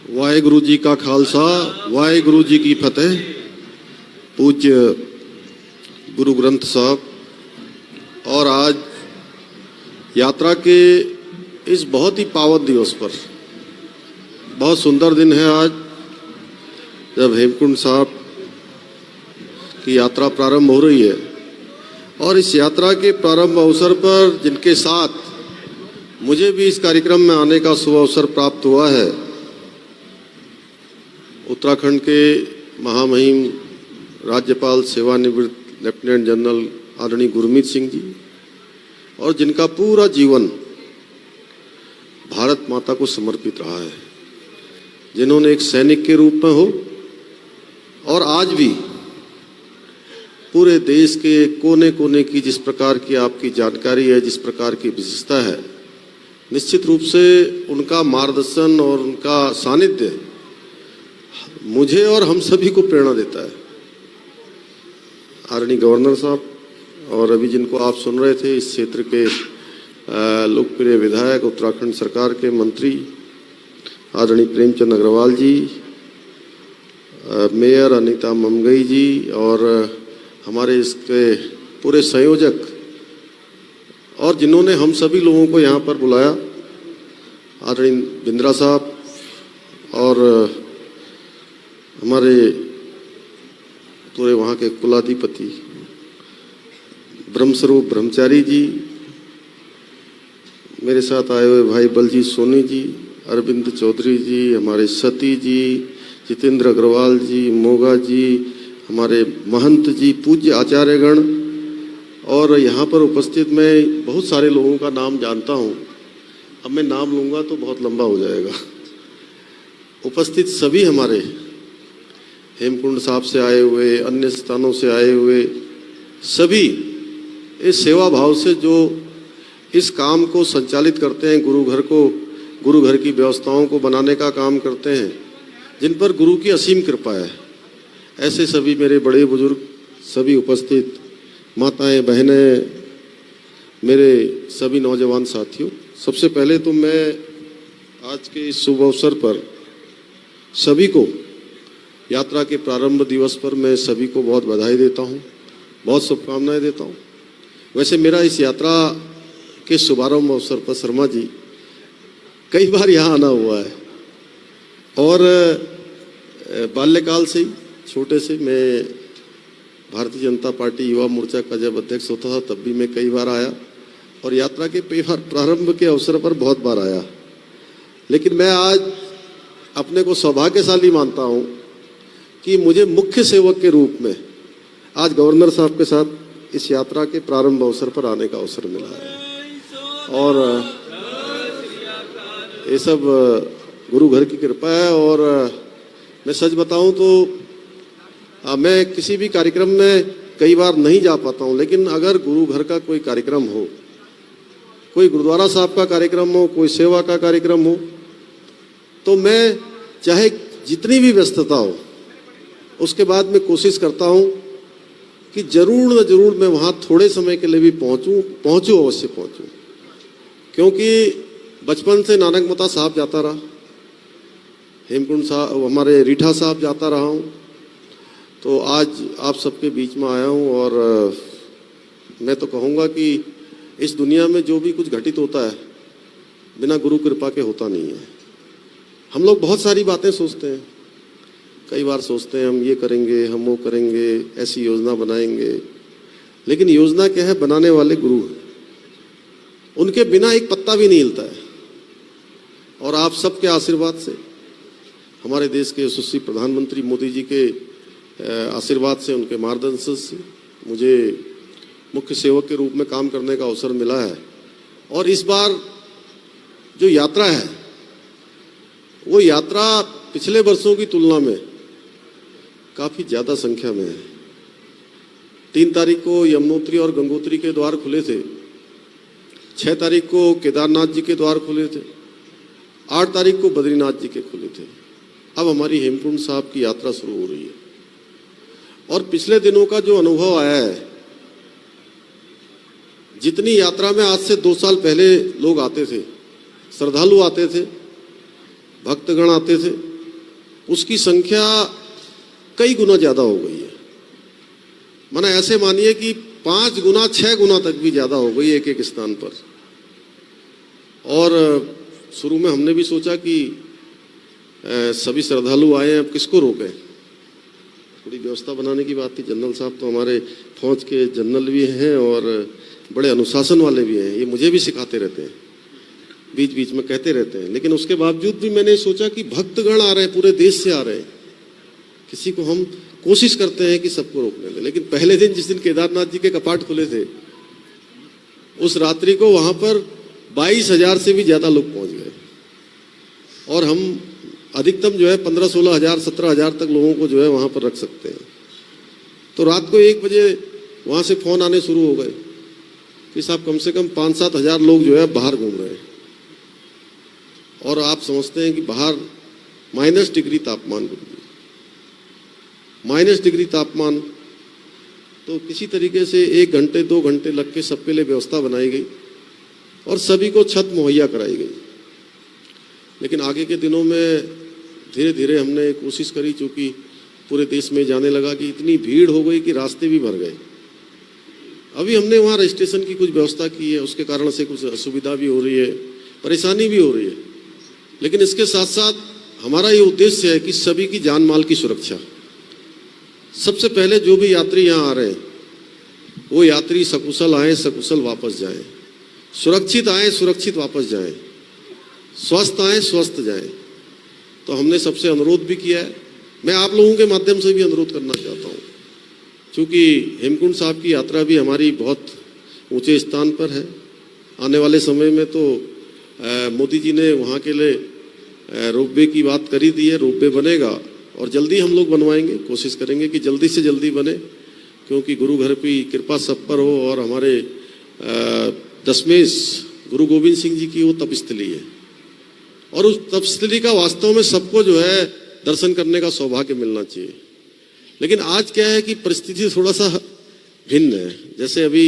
वाहेगुरु जी का खालसा वाहेगुरु जी की फतेह। पूज्य गुरु ग्रंथ साहब, और आज यात्रा के इस बहुत ही पावन दिवस पर, बहुत सुंदर दिन है आज, जब हेमकुंड साहब की यात्रा प्रारंभ हो रही है। और इस यात्रा के प्रारंभ अवसर पर जिनके साथ मुझे भी इस कार्यक्रम में आने का शुभ अवसर प्राप्त हुआ है, उत्तराखंड के महामहिम राज्यपाल सेवानिवृत्त लेफ्टिनेंट जनरल आदरणीय गुरमीत सिंह जी, और जिनका पूरा जीवन भारत माता को समर्पित रहा है, जिन्होंने एक सैनिक के रूप में हो और आज भी पूरे देश के कोने कोने की जिस प्रकार की आपकी जानकारी है, जिस प्रकार की विशेषता है, निश्चित रूप से उनका मार्गदर्शन और उनका सानिध्य मुझे और हम सभी को प्रेरणा देता है। आदरणीय गवर्नर साहब, और अभी जिनको आप सुन रहे थे, इस क्षेत्र के लोकप्रिय विधायक, उत्तराखंड सरकार के मंत्री आदरणीय प्रेमचंद अग्रवाल जी, मेयर अनीता ममगई जी, और हमारे इसके पूरे संयोजक, और जिन्होंने हम सभी लोगों को यहाँ पर बुलाया, आदरणीय बिंद्रा साहब, और हमारे पूरे वहाँ के कुलाधिपति ब्रह्मस्वरूप ब्रह्मचारी जी, मेरे साथ आए हुए भाई बलजीत सोनी जी, अरविंद चौधरी जी, हमारे सती जी, जितेंद्र अग्रवाल जी, मोगा जी, हमारे महंत जी, पूज्य आचार्यगण, और यहाँ पर उपस्थित मैं बहुत सारे लोगों का नाम जानता हूँ। अब मैं नाम लूँगा तो बहुत लंबा हो जाएगा। उपस्थित सभी हमारे हेमकुंड साहब से आए हुए, अन्य स्थानों से आए हुए सभी इस सेवा भाव से जो इस काम को संचालित करते हैं, गुरु घर की व्यवस्थाओं को बनाने का काम करते हैं, जिन पर गुरु की असीम कृपा है, ऐसे सभी मेरे बड़े बुजुर्ग, सभी उपस्थित माताएं, बहनें, मेरे सभी नौजवान साथियों, सबसे पहले तो मैं आज के इस शुभ अवसर पर सभी को, यात्रा के प्रारंभ दिवस पर मैं सभी को बहुत बधाई देता हूँ, बहुत शुभकामनाएं देता हूँ। वैसे मेरा इस यात्रा के शुभारंभ अवसर पर शर्मा जी कई बार यहाँ आना हुआ है, और बाल्यकाल से ही, छोटे से मैं भारतीय जनता पार्टी युवा मोर्चा का जब अध्यक्ष होता था तब भी मैं कई बार आया, और यात्रा के प्रारंभ के अवसर पर बहुत बार आया। लेकिन मैं आज अपने को सौभाग्यशाली मानता हूँ कि मुझे मुख्य सेवक के रूप में आज गवर्नर साहब के साथ इस यात्रा के प्रारंभ अवसर पर आने का अवसर मिला है, और ये सब गुरु घर की कृपा है। और मैं सच बताऊं तो मैं किसी भी कार्यक्रम में कई बार नहीं जा पाता हूं, लेकिन अगर गुरु घर का कोई कार्यक्रम हो, कोई गुरुद्वारा साहब का कार्यक्रम हो, कोई सेवा का कार्यक्रम हो, तो मैं चाहे जितनी भी व्यस्तता हो, उसके बाद मैं कोशिश करता हूं कि जरूर न जरूर मैं वहां थोड़े समय के लिए भी पहुंचूं, अवश्य पहुंचूं, क्योंकि बचपन से नानक मता साहब जाता रहा, हेमकुंड साहब, हमारे रीठा साहब जाता रहा हूं, तो आज आप सबके बीच में आया हूं। और मैं तो कहूँगा कि इस दुनिया में जो भी कुछ घटित होता है बिना गुरु कृपा के होता नहीं है। हम लोग बहुत सारी बातें सोचते हैं, कई बार सोचते हैं हम ये करेंगे, हम वो करेंगे, ऐसी योजना बनाएंगे, लेकिन योजना क्या है, बनाने वाले गुरु हैं, उनके बिना एक पत्ता भी नहीं हिलता है। और आप सबके आशीर्वाद से, हमारे देश के यशस्वी प्रधानमंत्री मोदी जी के आशीर्वाद से, उनके मार्गदर्शन से मुझे मुख्य सेवक के रूप में काम करने का अवसर मिला है। और इस बार जो यात्रा है, वो यात्रा पिछले वर्षों की तुलना में काफ़ी ज़्यादा संख्या में है। 3 तारीख को यमुनोत्री और गंगोत्री के द्वार खुले थे, 6 तारीख को केदारनाथ जी के द्वार खुले थे, 8 तारीख को बद्रीनाथ जी के खुले थे। अब हमारी हेमकुंड साहब की यात्रा शुरू हो रही है, और पिछले दिनों का जो अनुभव आया है, जितनी यात्रा में आज से 2 साल पहले लोग आते थे, श्रद्धालु आते थे, भक्तगण आते थे, उसकी संख्या कई गुना ज़्यादा हो गई है। माना ऐसे मानिए कि 5 गुना 6 गुना तक भी ज़्यादा हो गई एक एक स्थान पर। और शुरू में हमने भी सोचा कि सभी श्रद्धालु आए हैं, अब किसको रोकें। थोड़ी व्यवस्था बनाने की बात थी। जनरल साहब तो हमारे फौज के जनरल भी हैं और बड़े अनुशासन वाले भी हैं, ये मुझे भी सिखाते रहते हैं, बीच बीच में कहते रहते हैं। लेकिन उसके बावजूद भी मैंने सोचा कि भक्तगण आ रहे हैं, पूरे देश से आ रहे हैं, किसी को हम कोशिश करते हैं कि सबको रोकने दें। लेकिन पहले दिन जिस दिन केदारनाथ जी के कपाट खुले थे, उस रात्रि को वहां पर 22,000 से भी ज्यादा लोग पहुंच गए और हम अधिकतम जो है 15-16 हजार 17 हजार तक लोगों को जो है वहां पर रख सकते हैं। तो रात को 1 बजे वहां से फोन आने शुरू हो गए कि साहब कम से कम 5-7 हजार लोग जो है बाहर घूम रहे हैं। और आप समझते हैं कि बाहर -डिग्री तापमान, -डिग्री तापमान, तो किसी तरीके से 1 घंटे 2 घंटे लग के सबके लिए व्यवस्था बनाई गई और सभी को छत मुहैया कराई गई। लेकिन आगे के दिनों में धीरे धीरे हमने कोशिश करी, चूँकि पूरे देश में जाने लगा कि इतनी भीड़ हो गई कि रास्ते भी भर गए। अभी हमने वहाँ रजिस्ट्रेशन की कुछ व्यवस्था की है, उसके कारण से कुछ असुविधा भी हो रही है, परेशानी भी हो रही है। लेकिन इसके साथ साथ हमारा ये उद्देश्य है कि सभी की जान माल की सुरक्षा। सबसे पहले जो भी यात्री यहाँ आ रहे हैं वो यात्री सकुशल आए, सकुशल वापस जाएं, सुरक्षित आए, सुरक्षित वापस जाएं, स्वस्थ आए, स्वस्थ जाएं। तो हमने सबसे अनुरोध भी किया है। मैं आप लोगों के माध्यम से भी अनुरोध करना चाहता हूँ, क्योंकि हेमकुंड साहब की यात्रा भी हमारी बहुत ऊंचे स्थान पर है। आने वाले समय में तो मोदी जी ने वहाँ के लिए रोपवे की बात करी दी है, रोपवे बनेगा और जल्दी हम लोग बनवाएंगे, कोशिश करेंगे कि जल्दी से जल्दी बने, क्योंकि गुरु घर की कृपा सब पर हो। और हमारे दशमेश गुरु गोविंद सिंह जी की वो तपस्थली है और उस तपस्थली का वास्तव में सबको जो है दर्शन करने का सौभाग्य मिलना चाहिए। लेकिन आज क्या है कि परिस्थिति थोड़ा सा भिन्न है। जैसे अभी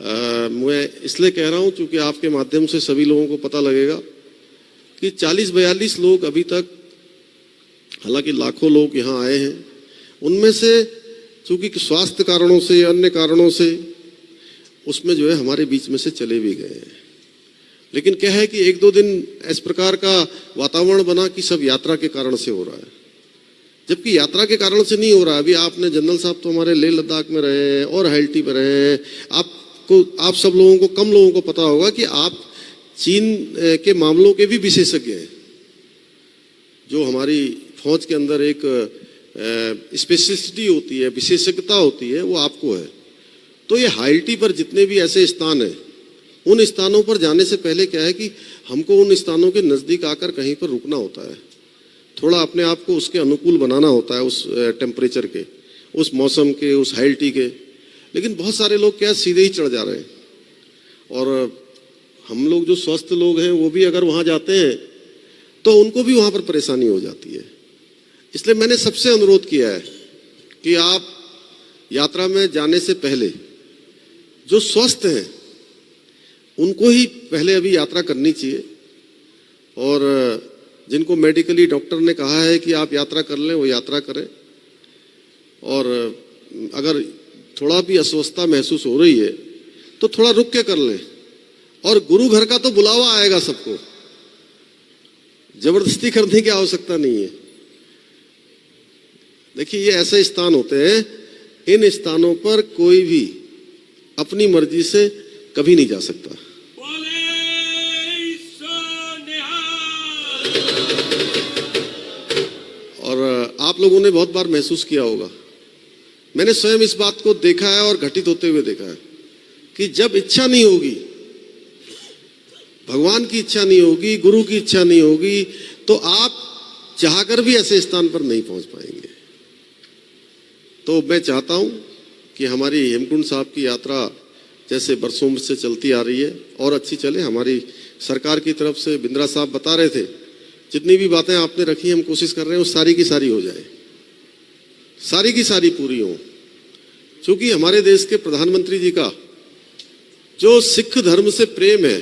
मैं इसलिए कह रहा हूँ क्योंकि आपके माध्यम से सभी लोगों को पता लगेगा कि 40-42 लोग अभी तक, हालांकि लाखों लोग यहाँ आए हैं, उनमें से चूंकि स्वास्थ्य कारणों से, अन्य कारणों से, उसमें जो है हमारे बीच में से चले भी गए हैं। लेकिन क्या है कि 1-2 दिन इस प्रकार का वातावरण बना कि सब यात्रा के कारण से हो रहा है, जबकि यात्रा के कारण से नहीं हो रहा है। अभी आपने जनरल साहब तो हमारे लेह लद्दाख में रहे हैं और हैल्टी पर रहे हैं। आप सब लोगों को, कम लोगों को पता होगा कि आप चीन के मामलों के भी विशेषज्ञ हैं। जो हमारी फौज के अंदर एक स्पेशलिस्टी होती है, विशेषज्ञता होती है, वो आपको है। तो ये हैल्टी पर जितने भी ऐसे स्थान हैं, उन स्थानों पर जाने से पहले क्या है कि हमको उन स्थानों के नज़दीक आकर कहीं पर रुकना होता है, थोड़ा अपने आप को उसके अनुकूल बनाना होता है, उस टेम्परेचर के, उस मौसम के, उस हैल्टी के। लेकिन बहुत सारे लोग क्या सीधे ही चढ़ जा रहे हैं और हम लोग जो स्वस्थ लोग हैं वो भी अगर वहाँ जाते हैं तो उनको भी वहाँ पर परेशानी हो जाती है। इसलिए मैंने सबसे अनुरोध किया है कि आप यात्रा में जाने से पहले जो स्वस्थ हैं उनको ही पहले अभी यात्रा करनी चाहिए, और जिनको मेडिकली डॉक्टर ने कहा है कि आप यात्रा कर लें वो यात्रा करें। और अगर थोड़ा भी अस्वस्थता महसूस हो रही है तो थोड़ा रुक के कर लें। और गुरु घर का तो बुलावा आएगा सबको, जबरदस्ती करने की आवश्यकता नहीं है। देखिए ये ऐसे स्थान होते हैं, इन स्थानों पर कोई भी अपनी मर्जी से कभी नहीं जा सकता। और आप लोगों ने बहुत बार महसूस किया होगा, मैंने स्वयं इस बात को देखा है और घटित होते हुए देखा है कि जब इच्छा नहीं होगी, भगवान की इच्छा नहीं होगी, गुरु की इच्छा नहीं होगी, तो आप चाहकर भी ऐसे स्थान पर नहीं पहुंच पाएंगे। तो मैं चाहता हूं कि हमारी हेमकुंड साहब की यात्रा जैसे बरसों से चलती आ रही है और अच्छी चले। हमारी सरकार की तरफ से बिंद्रा साहब बता रहे थे, जितनी भी बातें आपने रखी हम कोशिश कर रहे हैं वो सारी की सारी हो जाए, सारी की सारी पूरी हो। क्योंकि हमारे देश के प्रधानमंत्री जी का जो सिख धर्म से प्रेम है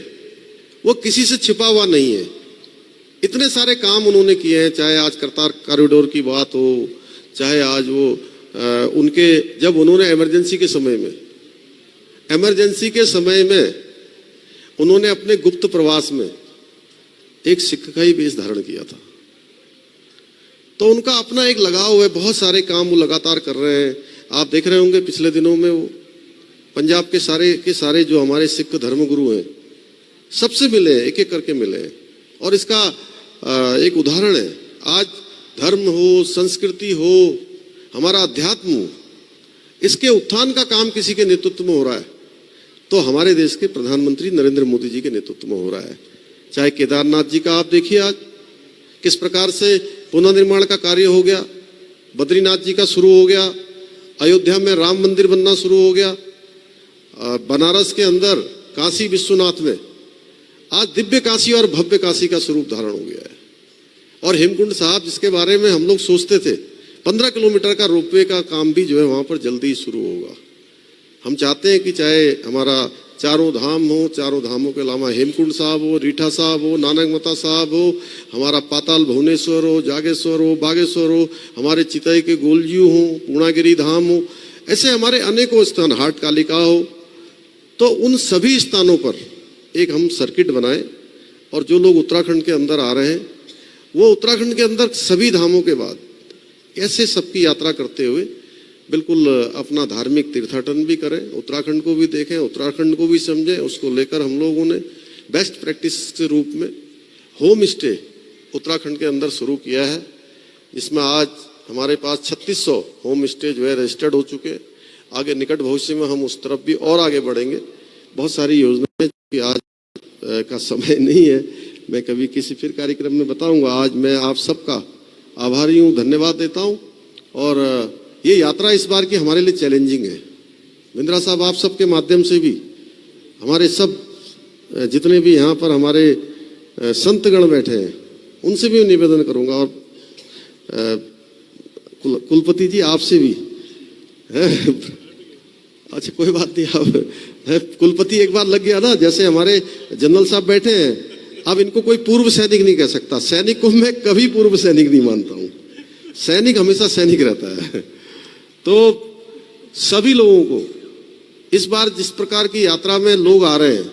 वो किसी से छिपा हुआ नहीं है। इतने सारे काम उन्होंने किए हैं, चाहे आज करतार कॉरिडोर की बात हो, चाहे आज वो उनके जब उन्होंने इमरजेंसी के समय में उन्होंने अपने गुप्त प्रवास में एक सिख का ही वेश धारण किया था। तो उनका अपना एक लगाव है, बहुत सारे काम वो लगातार कर रहे हैं। आप देख रहे होंगे पिछले दिनों में वो पंजाब के सारे जो हमारे सिख धर्मगुरु हैं सबसे मिले हैं, एक एक करके मिले हैं। और इसका एक उदाहरण है, आज धर्म हो, संस्कृति हो, हमारा अध्यात्म हो, इसके उत्थान का काम किसी के नेतृत्व में हो रहा है तो हमारे देश के प्रधानमंत्री नरेंद्र मोदी जी के नेतृत्व में हो रहा है। चाहे केदारनाथ जी का आप देखिए आज किस प्रकार से पुनर्निर्माण का कार्य हो गया, बद्रीनाथ जी का शुरू हो गया, अयोध्या में राम मंदिर बनना शुरू हो गया, बनारस के अंदर काशी विश्वनाथ में आज दिव्य काशी और भव्य काशी का स्वरूप धारण हो गया है। और हेमकुंड साहब जिसके बारे में हम लोग सोचते थे 15 किलोमीटर का रोपवे का काम भी जो है वहां पर जल्दी शुरू होगा। हम चाहते हैं कि चाहे हमारा चारों धाम हो, चारों धामों के अलावा हेमकुंड साहब हो, रीठा साहब हो, नानक मता साहब हो, हमारा पाताल भुवनेश्वर हो, जागेश्वर हो, बागेश्वर हो, हमारे चितई के गोलजू हो, पूर्णागिरी धाम हो, ऐसे हमारे अनेकों स्थान, हाट कालिका हो। तो उन सभी स्थानों पर एक हम सर्किट बनाएं और जो लोग उत्तराखंड के अंदर आ रहे हैं वो उत्तराखंड के अंदर सभी धामों के बाद ऐसे सबकी यात्रा करते हुए बिल्कुल अपना धार्मिक तीर्थाटन भी करें, उत्तराखंड को भी देखें, उत्तराखंड को भी समझें। उसको लेकर हम लोगों ने बेस्ट प्रैक्टिस के रूप में होम स्टे उत्तराखंड के अंदर शुरू किया है, जिसमें आज हमारे पास 3600 होम स्टे जो है रजिस्टर्ड हो चुके हैं। आगे निकट भविष्य में हम उस तरफ भी और आगे बढ़ेंगे। बहुत सारी योजनाएं कि आज का समय नहीं है, मैं कभी किसी फिर कार्यक्रम में बताऊंगा। आज मैं आप सबका आभारी हूँ, धन्यवाद देता हूँ। और ये यात्रा इस बार की हमारे लिए चैलेंजिंग है। बिंद्रा साहब, आप सबके माध्यम से भी हमारे सब जितने भी यहाँ पर हमारे संतगण बैठे हैं उनसे भी निवेदन करूँगा, और कुलपति जी आपसे भी अच्छा कोई बात नहीं, आप कुलपति एक बार लग गया ना, जैसे हमारे जनरल साहब बैठे हैं, अब इनको कोई पूर्व सैनिक नहीं कह सकता। सैनिक को मैं कभी पूर्व सैनिक नहीं मानता हूँ, सैनिक हमेशा सैनिक रहता है। तो सभी लोगों को इस बार जिस प्रकार की यात्रा में लोग आ रहे हैं,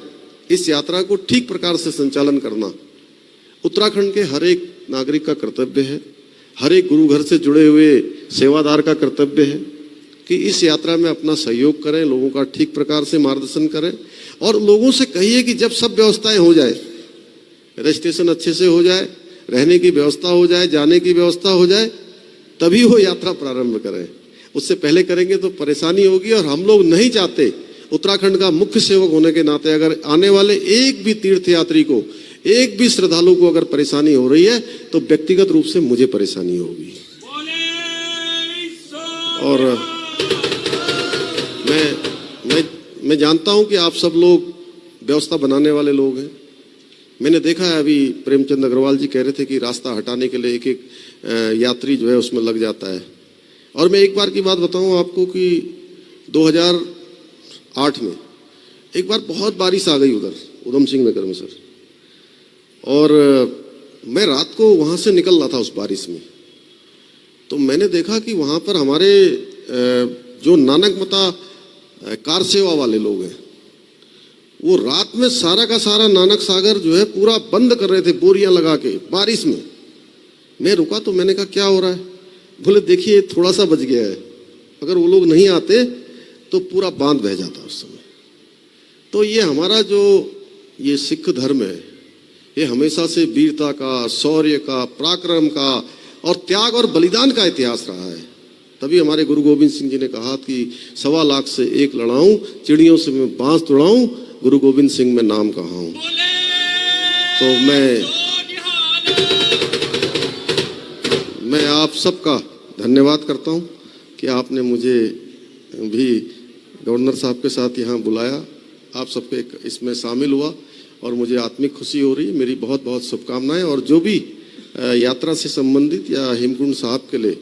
इस यात्रा को ठीक प्रकार से संचालन करना उत्तराखंड के हर एक नागरिक का कर्तव्य है, हर एक गुरु घर से जुड़े हुए सेवादार का कर्तव्य है कि इस यात्रा में अपना सहयोग करें, लोगों का ठीक प्रकार से मार्गदर्शन करें। और लोगों से कहिए कि जब सब व्यवस्थाएं हो जाए, रजिस्ट्रेशन अच्छे से हो जाए, रहने की व्यवस्था हो जाए, जाने की व्यवस्था हो जाए, तभी वो यात्रा प्रारंभ करें। उससे पहले करेंगे तो परेशानी होगी। और हम लोग नहीं चाहते, उत्तराखंड का मुख्य सेवक होने के नाते, अगर आने वाले एक भी तीर्थयात्री को, एक भी श्रद्धालु को अगर परेशानी हो रही है तो व्यक्तिगत रूप से मुझे परेशानी होगी। और मैं जानता हूं कि आप सब लोग व्यवस्था बनाने वाले लोग हैं। मैंने देखा है, अभी प्रेमचंद अग्रवाल जी कह रहे थे कि रास्ता हटाने के लिए एक एक यात्री जो है उसमें लग जाता है। और मैं एक बार की बात बताऊं आपको कि 2008 में एक बार बहुत बारिश आ गई उधर उधम सिंह नगर में सर, और मैं रात को वहां से निकल रहा था उस बारिश में, तो मैंने देखा कि वहां पर हमारे जो नानक मता कार सेवा वाले लोग हैं, वो रात में सारा का सारा नानक सागर जो है पूरा बंद कर रहे थे बोरियां लगा के बारिश में। मैं रुका तो मैंने कहा क्या हो रहा है? बोले देखिए थोड़ा सा बच गया है, अगर वो लोग नहीं आते तो पूरा बांध बह जाता उस समय। तो ये हमारा जो ये सिख धर्म है, ये हमेशा से वीरता का, शौर्य का, पराक्रम का और त्याग और बलिदान का इतिहास रहा है। तभी हमारे गुरु गोविंद सिंह जी ने कहा कि 1.25 लाख से एक लड़ाऊं, चिड़ियों से मैं बांस तोड़ाऊं, गुरु गोविंद सिंह में नाम कहाऊं। तो मैं आप सबका धन्यवाद करता हूं कि आपने मुझे भी गवर्नर साहब के साथ यहाँ बुलाया, आप सबके इसमें शामिल हुआ और मुझे आत्मिक खुशी हो रही है। मेरी बहुत बहुत शुभकामनाएं। और जो भी यात्रा से संबंधित या हेमकुंड साहब के लिए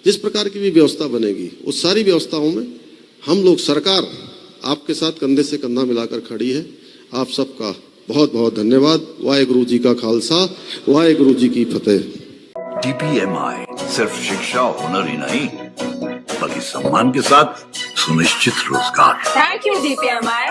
जिस प्रकार की भी व्यवस्था बनेगी, उस सारी व्यवस्थाओं में हम लोग, सरकार आपके साथ कंधे से कंधा मिलाकर खड़ी है। आप सबका बहुत बहुत धन्यवाद। वाहेगुरु जी का खालसा, वाहेगुरु जी की फतेह। DPMI सिर्फ शिक्षा और हुनर ही नहीं बल्कि सम्मान के साथ सुनिश्चित रोजगार। Thank you, DPMI.